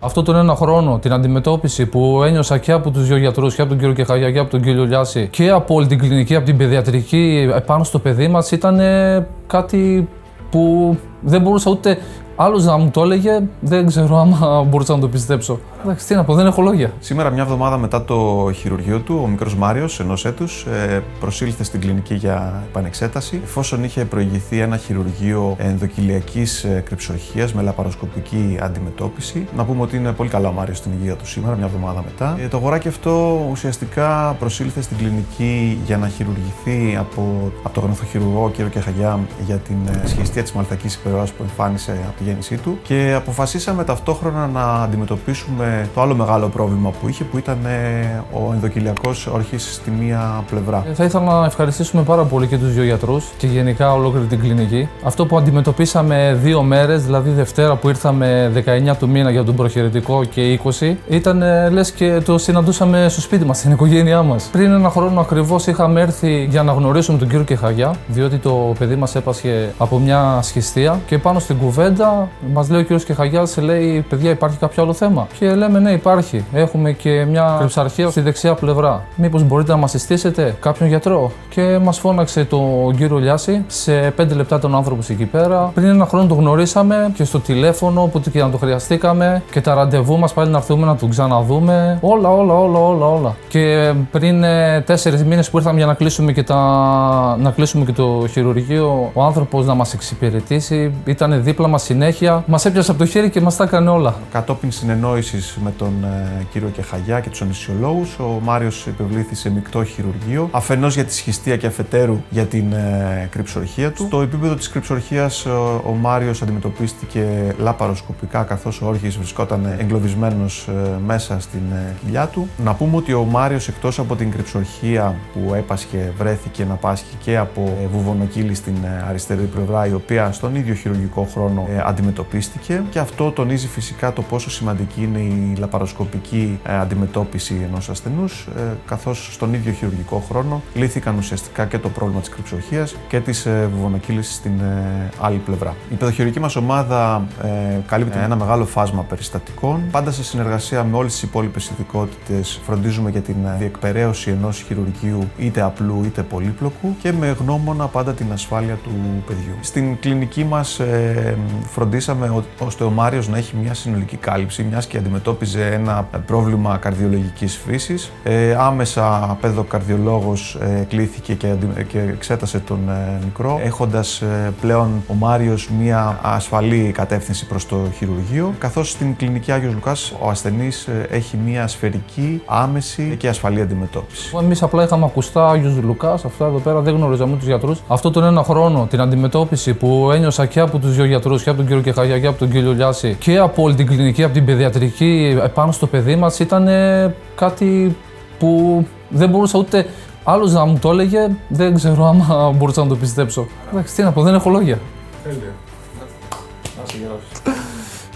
Αυτό τον ένα χρόνο, την αντιμετώπιση που ένιωσα και από τους δύο γιατρούς, και από τον κύριο Κεχαγιά και από τον κύριο Λιάση, και από όλη την κλινική, από την παιδιατρική επάνω στο παιδί μας, ήταν κάτι που δεν μπορούσα ούτε άλλος να μου το έλεγε, δεν ξέρω άμα μπορούσα να το πιστέψω. Εντάξει, τι να πω, δεν έχω λόγια. Σήμερα, μια εβδομάδα μετά το χειρουργείο του, ο μικρός Μάριος, ενός έτους, προσήλθε στην κλινική για επανεξέταση, εφόσον είχε προηγηθεί ένα χειρουργείο ενδοκυλιακής κρυψορχίας με λαπαροσκοπική αντιμετώπιση. Να πούμε ότι είναι πολύ καλά ο Μάριος στην υγεία του σήμερα, μια εβδομάδα μετά. Το αγοράκι αυτό ουσιαστικά προσήλθε στην κλινική για να χειρουργηθεί από τον γνωθοχειρουργό κύριο Κεχαγιά για την σχιστία της μαλθακής υπερόρας που εμφάνισε από τη γέννησή του και αποφασίσαμε ταυτόχρονα να αντιμετωπίσουμε το άλλο μεγάλο πρόβλημα που είχε, που ήταν ο ενδοκυλιακός όρχης στη μία πλευρά. Θα ήθελα να ευχαριστήσουμε πάρα πολύ και τους δύο γιατρούς και γενικά ολόκληρη την κλινική. Αυτό που αντιμετωπίσαμε 2 μέρες, δηλαδή Δευτέρα που ήρθαμε 19 του μήνα για τον προχειρητικό και 20, ήταν λες και το συναντούσαμε στο σπίτι μας, στην οικογένειά μας. Πριν ένα χρόνο ακριβώς είχαμε έρθει για να γνωρίσουμε τον κύριο Κεχαγιά, διότι το παιδί μας έπασχε από μια σχιστία και πάνω στην κουβέντα μας λέει ο κύριος Κεχαγιάς, λέει: παιδιά, υπάρχει κάποιο άλλο θέμα? Και λέμε: ναι, υπάρχει. Έχουμε και μια κρυψαρχία στη δεξιά πλευρά. Μήπως μπορείτε να μας συστήσετε κάποιον γιατρό? Και μας φώναξε τον κύριο Λιάση. Σε 5 λεπτά τον άνθρωπο εκεί πέρα. Πριν ένα χρόνο τον γνωρίσαμε και στο τηλέφωνο που και να το χρειαστήκαμε και τα ραντεβού μας πάλι να έρθουμε να τον ξαναδούμε. Όλα. Και πριν 4 μήνες που ήρθαμε για να κλείσουμε και το χειρουργείο, ο άνθρωπος να μας εξυπηρετήσει, ήταν δίπλα μας συνέχεια. Μας έπιασε από το χέρι και μας τα έκανε όλα. Κατόπιν συνεννόησης με τον κύριο Κεχαγιά και τους αναισθησιολόγους, ο Μάριος υπευλήθη σε μεικτό χειρουργείο, αφενός για τη σχιστία και αφετέρου για την κρυψορχία του. Στο επίπεδο της κρυψορχίας, ο Μάριος αντιμετωπίστηκε λαπαροσκοπικά, καθώς ο όρχης βρισκόταν εγκλωβισμένος μέσα στην κοιλιά του. Να πούμε ότι ο Μάριος, εκτός από την κρυψορχία που έπασχε, βρέθηκε να πάσχει και από βουβονοκύλη στην αριστερή πλευρά, η οποία στον ίδιο χειρουργικό χρόνο αντιμετωπίστηκε, και αυτό τονίζει φυσικά το πόσο σημαντική είναι η λαπαροσκοπική αντιμετώπιση ενός ασθενούς, καθώς στον ίδιο χειρουργικό χρόνο λύθηκαν ουσιαστικά και το πρόβλημα της κρυψορχίας και της βουβονοκύλης στην άλλη πλευρά. Η παιδοχειρουργική μας ομάδα καλύπτει ένα μεγάλο φάσμα περιστατικών. Πάντα σε συνεργασία με όλες τις υπόλοιπες ειδικότητες, φροντίζουμε για την διεκπεραίωση ενός χειρουργείου είτε απλού είτε πολύπλοκου και με γνώμονα πάντα την ασφάλεια του παιδιού. Στην κλινική μας φροντίσαμε ώστε ο Μάριος να έχει μια συνολική κάλυψη, μιας και αντιμετώπιζε ένα πρόβλημα καρδιολογικής φύσης. Άμεσα παιδοκαρδιολόγος κλήθηκε και εξέτασε τον μικρό, έχοντας πλέον ο Μάριος μια ασφαλή κατεύθυνση προς το χειρουργείο, καθώς στην κλινική Άγιος Λουκάς ο ασθενής έχει μια σφαιρική, άμεση και ασφαλή αντιμετώπιση. Εμείς απλά είχαμε ακουστά Άγιος Λουκάς, αυτά εδώ πέρα, δεν γνωρίζαμε τους γιατρούς. Αυτό τον ένα χρόνο, την αντιμετώπιση που ένιωσα και από τους δύο γιατρούς, και από τον κύριο Κεχαγιά και από τον κύριο Λιάση, και από όλη την κλινική, από την παιδιατρική επάνω στο παιδί μας, ήταν κάτι που δεν μπορούσα ούτε άλλος να μου το έλεγε, δεν ξέρω άμα μπορούσα να το πιστέψω. Εντάξει, τι να πω, δεν έχω λόγια. Τέλεια. Να σε γράψει.